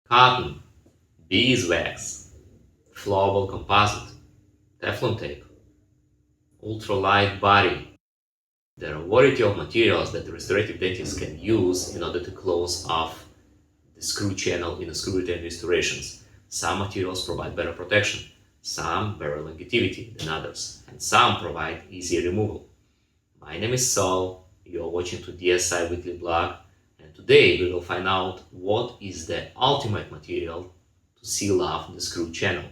cotton, beeswax, flowable composite, Teflon tape, ultralight body. There are a variety of materials that the restorative dentist can use in order to close off the screw channel in the screw retain restorations. Some materials provide better protection, some better longevity than others, and some provide easier removal. My name is Saul, you are watching to DSI Weekly Blog, and today we will find out what is the ultimate material to seal off the screw channel.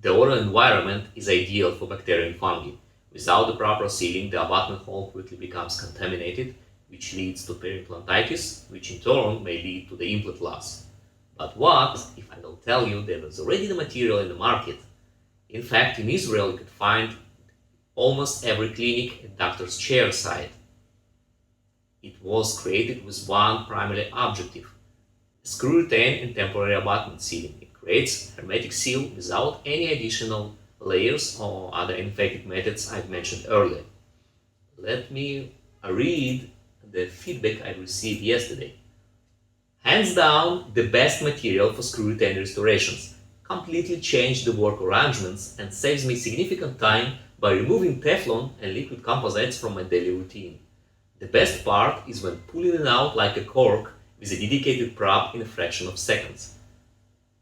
The oral environment is ideal for bacteria and fungi. Without the proper sealing, the abutment hole quickly becomes contaminated, which leads to peri-implantitis, which in turn may lead to the implant loss. But what if I will tell you there is already the material in the market? In fact, in Israel you can find almost every clinic and doctor's chair site. It was created with one primary objective: screw retain and temporary abutment sealing. It creates hermetic seal without any additional layers or other infected methods I've mentioned earlier. Let me read the feedback I received yesterday. Hands down, the best material for screw retain restorations. Completely changed the work arrangements and saves me significant time by removing Teflon and liquid composites from my daily routine. The best part is when pulling it out like a cork with a dedicated prop in a fraction of seconds.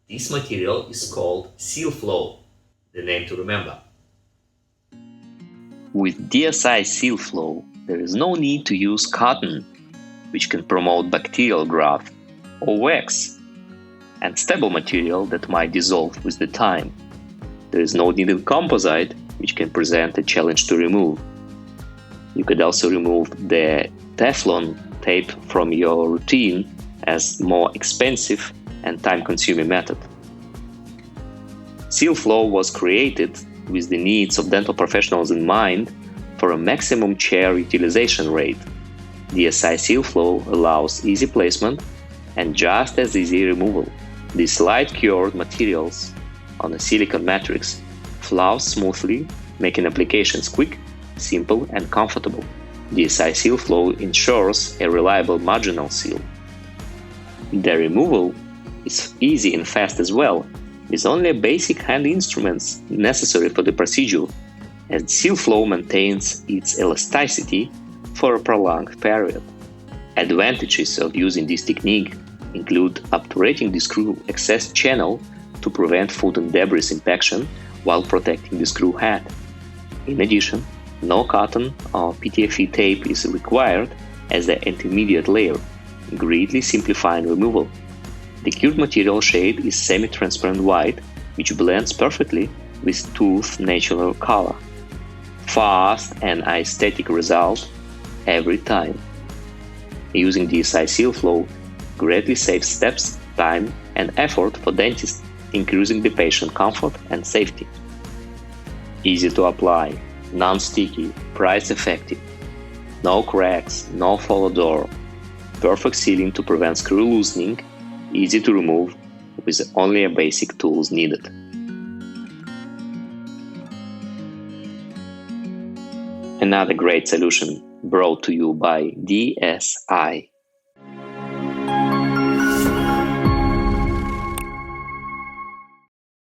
This material is called Seal Flow, the name to remember. With DSI Seal Flow, there is no need to use cotton, which can promote bacterial growth, or wax, and stable material that might dissolve with the time. There is no need in composite, which can present a challenge to remove. You could also remove the Teflon tape from your routine as more expensive and time-consuming method. Seal Flow was created with the needs of dental professionals in mind for a maximum chair utilization rate. DSI Seal Flow allows easy placement and just as easy removal. These light cured materials on a silicone matrix flow smoothly, making applications quick, simple and comfortable. DSI Seal Flow ensures a reliable marginal seal. The removal is easy and fast as well, with only basic hand instruments necessary for the procedure, and Seal Flow maintains its elasticity for a prolonged period. Advantages of using this technique include obturating the screw access channel to prevent food and debris impaction while protecting the screw head. In addition, no cotton or PTFE tape is required as the intermediate layer, greatly simplifying removal. The cured material shade is semi-transparent white, which blends perfectly with tooth natural color. Fast and aesthetic result every time. Using DSI Seal Flow greatly saves steps, time, and effort for dentists, increasing the patient comfort and safety. Easy to apply, non-sticky, price-effective, no cracks, no follow door, perfect sealing to prevent screw loosening, easy to remove with only a basic tools needed. Another great solution brought to you by DSI.